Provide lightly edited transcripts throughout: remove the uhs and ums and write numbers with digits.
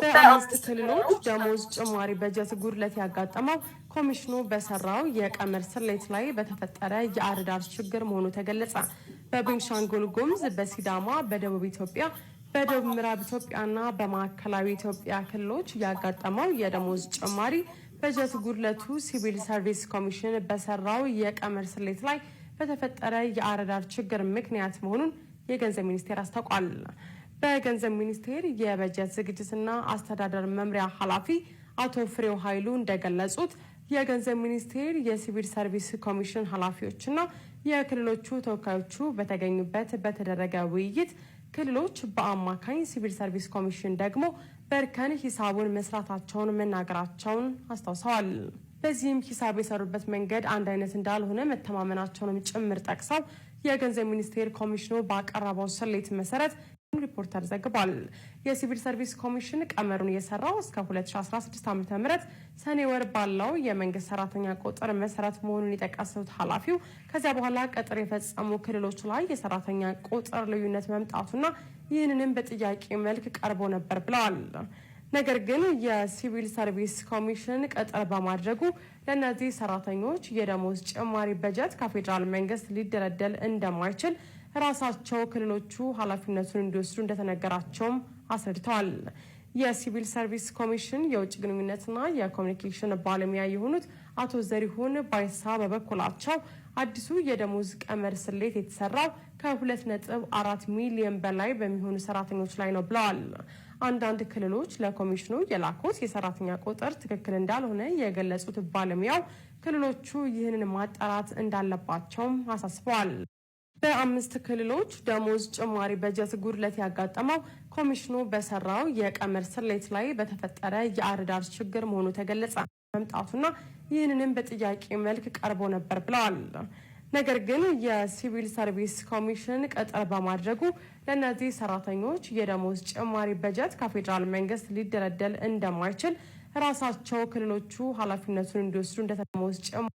በአምስት ክልሎች ደሞዝ ጭማሪ በጀት ጉድለት ያጋጠመው ኮሚሽኑ በሰራው የቀመር ስሌት ላይ በተፈጠረ የአረዳድ ችግር መሆኑ ተገለጸ። በቤንሻንጉል ጉሙዝ፣ በሲዳማ፣ በደቡብ ኢትዮጵያ፣ በደቡብ ምዕራብ ኢትዮጵያና በማዕከላዊ ኢትዮጵያ ክልሎች ያጋጠመው የደሞዝ ጭማሪ በጀት ጉድለቱ ሲቪል ሰርቪስ ኮሚሽን በሰራው የቀመር ስሌት ላይ በተፈጠረ የአረዳድ ችግር ምክንያት መሆኑን የገንዘብ ሚኒስቴር አስታውቋል። በገንዘብ ሚኒስቴር የበጀት ዝግጅትና አስተዳደር መምሪያ ኃላፊ አቶ ፍሬው ኃይሉ እንደገለጹት የገንዘብ ሚኒስቴር የሲቪል ሰርቪስ ኮሚሽን ኃላፊዎችና የክልሎቹ ተወካዮቹ በተገኙበት በተደረገ ውይይት ክልሎች በአማካኝ ሲቪል ሰርቪስ ኮሚሽን ደግሞ በእርከን ሂሳቡን መስራታቸውን መናገራቸውን አስታውሰዋል። በዚህም ሂሳብ የሰሩበት መንገድ አንድ አይነት እንዳልሆነ መተማመናቸውንም ጭምር ጠቅሰው የገንዘብ ሚኒስቴር ኮሚሽኑ ባቀረበው ስሌት መሰረት ሪፖርተር ዘግቧል። የሲቪል ሰርቪስ ኮሚሽን ቀመሩን የሰራው እስከ 2016 ዓ.ም ሰኔ ወር ባለው የመንግስት ሰራተኛ ቁጥር መሰረት መሆኑን የጠቀሱት ኃላፊው ከዚያ በኋላ ቅጥር የፈጸሙ ክልሎች ላይ የሰራተኛ ቁጥር ልዩነት መምጣቱና ይህንንም በጥያቄ መልክ ቀርቦ ነበር ብለዋል። ነገር ግን የሲቪል ሰርቪስ ኮሚሽን ቅጥር በማድረጉ ለእነዚህ ሰራተኞች የደሞዝ ጭማሪ በጀት ከፌዴራል መንግስት ሊደለደል እንደማይችል ራሳቸው ክልሎቹ ኃላፊነቱን እንዲወስዱ እንደተነገራቸውም አስረድተዋል። የሲቪል ሰርቪስ ኮሚሽን የውጭ ግንኙነትና የኮሚኒኬሽን ባለሙያ የሆኑት አቶ ዘሪሁን ባይሳ በበኩላቸው አዲሱ የደሞዝ ቀመር ስሌት የተሰራው ከ2.4 ሚሊዮን በላይ በሚሆኑ ሰራተኞች ላይ ነው ብለዋል። አንዳንድ ክልሎች ለኮሚሽኑ የላኩት የሰራተኛ ቁጥር ትክክል እንዳልሆነ የገለጹት ባለሙያው ክልሎቹ ይህንን ማጣራት እንዳለባቸውም አሳስበዋል። በአምስት ክልሎች ደሞዝ ጭማሪ በጀት ጉድለት ያጋጠመው ኮሚሽኑ በሰራው የቀመር ስሌት ላይ በተፈጠረ የአረዳድ ችግር መሆኑ ተገለጸ መምጣቱና ይህንንም በጥያቄ መልክ ቀርቦ ነበር ብለዋል። ነገር ግን የሲቪል ሰርቪስ ኮሚሽን ቅጥር በማድረጉ ለእነዚህ ሰራተኞች የደሞዝ ጭማሪ በጀት ከፌዴራል መንግስት ሊደለደል እንደማይችል ራሳቸው ክልሎቹ ኃላፊነቱን እንዲወስዱ እንደተደሞዝ ጭማሪ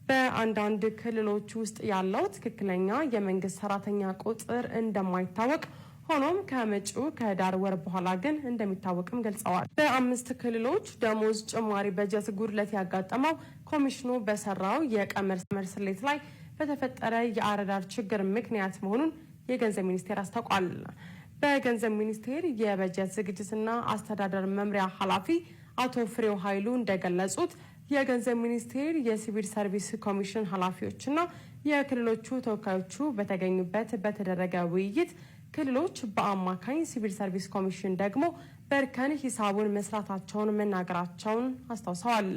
በአንዳንድ ክልሎች ውስጥ ያለው ትክክለኛ የመንግስት ሰራተኛ ቁጥር እንደማይታወቅ ሆኖም ከመጪው ከህዳር ወር በኋላ ግን እንደሚታወቅም ገልጸዋል። በአምስት ክልሎች ደሞዝ ጭማሪ በጀት ጉድለት ያጋጠመው ኮሚሽኑ በሰራው የቀመር ስሌት ላይ በተፈጠረ የአረዳድ ችግር ምክንያት መሆኑን የገንዘብ ሚኒስቴር አስታውቋል። በገንዘብ ሚኒስቴር የበጀት ዝግጅትና አስተዳደር መምሪያ ኃላፊ አቶ ፍሬው ኃይሉ እንደገለጹት የገንዘብ ሚኒስቴር የሲቪል ሰርቪስ ኮሚሽን ኃላፊዎችና የክልሎቹ ተወካዮቹ በተገኙበት በተደረገ ውይይት ክልሎች በአማካኝ ሲቪል ሰርቪስ ኮሚሽን ደግሞ በእርከን ሂሳቡን መስራታቸውን መናገራቸውን አስታውሰዋል።